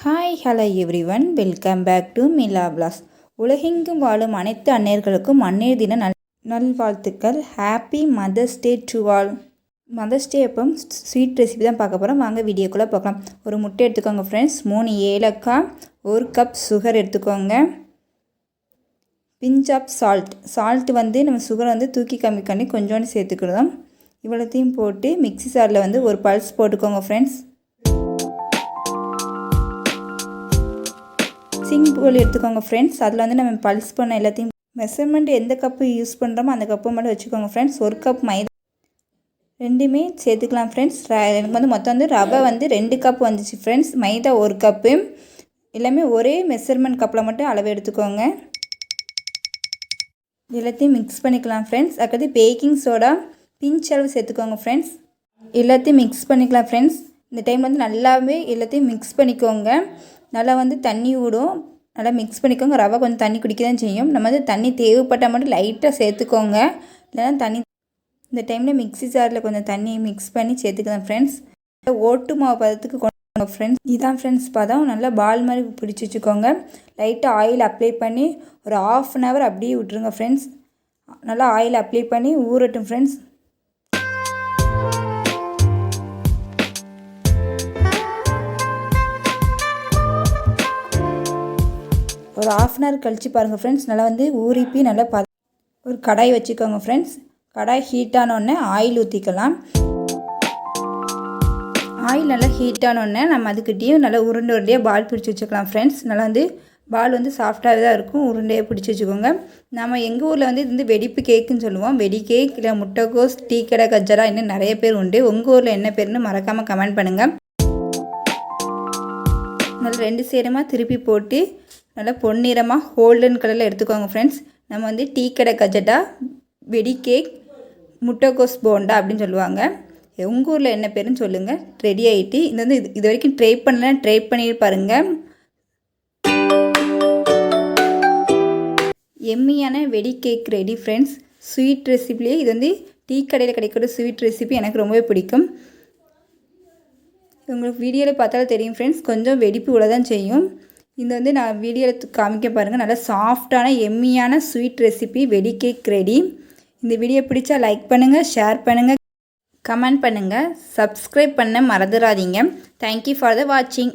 Hi hello everyone, welcome back to Mila Vilas. உலகெங்கும் வாழும் அனைத்து அன்னையர்களுக்கும் அன்னையர் தின நல்வாழ்த்துக்கள். Happy mother's day to all. Mother's day அப்போ ஸ்வீட் ரெசிபி தான் பார்க்க போகிறோம். வாங்க வீடியோக்குள்ளே பார்க்கலாம். ஒரு முட்டை எடுத்துக்கோங்க ஃப்ரெண்ட்ஸ், 3 ஏலக்காய், 1 கப் சுகர் எடுத்துக்கோங்க, பிஞ்ச் ஆஃப் சால்ட் வந்து நம்ம சுகரை வந்து தூக்கி கம்மி பண்ணி கொஞ்சோண்டு சேர்த்துக்கிறோம். இவ்வளோத்தையும் போட்டு மிக்ஸி ஜாரில் வந்து ஒரு பல்ஸ் போட்டுக்கோங்க ஃப்ரெண்ட்ஸ். மிக்சிங் போல் எடுத்துக்கோங்க ஃப்ரெண்ட்ஸ். அதில் வந்து நம்ம பல்ஸ் பண்ண எல்லாத்தையும் மெஷர்மெண்ட் எந்த கப்பு யூஸ் பண்ணுறோமோ அந்த கப்பு மட்டும் வச்சுக்கோங்க ஃப்ரெண்ட்ஸ். 1 கப் மைதா ரெண்டுமே சேர்த்துக்கலாம் ஃப்ரெண்ட்ஸ். எனக்கு வந்து மொத்தம் வந்து ரவை வந்து 2 கப் வந்துச்சு ஃப்ரெண்ட்ஸ். மைதா 1 கப்பு, எல்லாமே ஒரே மெஷர்மெண்ட் கப்பில் மட்டும் அளவு எடுத்துக்கோங்க. எல்லாத்தையும் மிக்ஸ் பண்ணிக்கலாம் ஃப்ரெண்ட்ஸ். அதுக்கடுத்து பேக்கிங் சோடா பிஞ்ச் அளவு சேர்த்துக்கோங்க ஃப்ரெண்ட்ஸ். எல்லாத்தையும் மிக்ஸ் பண்ணிக்கலாம் ஃப்ரெண்ட்ஸ். இந்த டைம் வந்து நல்லாவே எல்லாத்தையும் மிக்ஸ் பண்ணிக்கோங்க. நல்லா வந்து தண்ணி விடும், நல்லா மிக்ஸ் பண்ணிக்கோங்க. ரவை கொஞ்சம் தண்ணி குடிக்க தான் செய்யும். நம்ம வந்து தண்ணி தேவைப்பட்டால் மட்டும் லைட்டாக சேர்த்துக்கோங்க, இல்லைனா தண்ணி. இந்த டைமில் மிக்ஸி ஜாரில் கொஞ்சம் தண்ணி மிக்ஸ் பண்ணி சேர்த்துக்கலாம் ஃப்ரெண்ட்ஸ். ஓட்டு மாவு பதத்துக்கு கொண்டு ஃப்ரெண்ட்ஸ். இதுதான் ஃப்ரெண்ட்ஸ் பதம். நல்லா பால் மாதிரி பிடிச்சி வச்சுக்கோங்க. லைட்டாக ஆயில் அப்ளை பண்ணி ஒரு 1/2 அன் ஹவர் அப்படியே விட்டுருங்க ஃப்ரெண்ட்ஸ். நல்லா ஆயில் அப்ளை பண்ணி ஊறட்டும் ஃப்ரெண்ட்ஸ். ஒரு 1/2 அன் ஹவர் கழித்து பாருங்கள் ஃப்ரெண்ட்ஸ். நல்லா வந்து ஊறிப்பி நல்லா ஒரு கடாய் வச்சுக்கோங்க ஃப்ரெண்ட்ஸ். கடாய் ஹீட் ஆனோடனே ஆயில் ஊற்றிக்கலாம். ஆயில் நல்லா ஹீட் ஆனோடனே நம்ம அதுக்கிட்டேயும் நல்லா உருண்டையாக பால் பிடிச்சி வச்சுக்கலாம் ஃப்ரெண்ட்ஸ். நல்லா வந்து பால் வந்து சாஃப்டாகவே தான் இருக்கும். உருண்டையாக பிடிச்சி வச்சுக்கோங்க. நம்ம எங்கள் ஊரில் வந்து இது வந்து வெடிப்பு கேக்குன்னு சொல்லுவோம். வெடி கேக், இல்லை முட்டைகோஸ், டீ கடை கஜ்ஜரா, இன்னும் நிறைய பேர் உண்டு. உங்கள் ஊரில் என்ன பேருன்னு மறக்காமல் கமெண்ட் பண்ணுங்கள். நல்லா 2 சேரமாக திருப்பி போட்டு நல்லா பொன்னிறமாக கோல்டன் கலரில் எடுத்துக்கோங்க ஃப்ரெண்ட்ஸ். நம்ம வந்து டீ கடை கஜட்டா, வெடி கேக், முட்டைகோஸ் போண்டா அப்படின்னு சொல்லுவாங்க. உங்கள் ஊரில் என்ன பேருன்னு சொல்லுங்கள். ரெடி ஆகிட்டு இது வந்து இது வரைக்கும் ட்ரை பண்ணலாம், ட்ரை பண்ணி பாருங்கள். எம்மியான வெடி கேக் ரெடி ஃப்ரெண்ட்ஸ். ஸ்வீட் ரெசிபிலேயே இது வந்து டீ கடையில் கிடைக்கிற ஸ்வீட் ரெசிபி எனக்கு ரொம்பவே பிடிக்கும். உங்களுக்கு வீடியோவில் பார்த்தாலும் தெரியும் ஃப்ரெண்ட்ஸ், கொஞ்சம் வெடிப்பு உள்ள தான் செய்யும். இது வந்து நான் வீடியோவில் காமிக்க பாருங்கள். நல்லா சாஃப்டான எம்மியான ஸ்வீட் ரெசிபி வெடி கேக் ரெடி. இந்த வீடியோ பிடிச்சா லைக் பண்ணுங்கள், ஷேர் பண்ணுங்கள், கமெண்ட் பண்ணுங்கள், சப்ஸ்கிரைப் பண்ண மறந்துடாதீங்க. தேங்க்யூ ஃபார் த வாட்சிங்.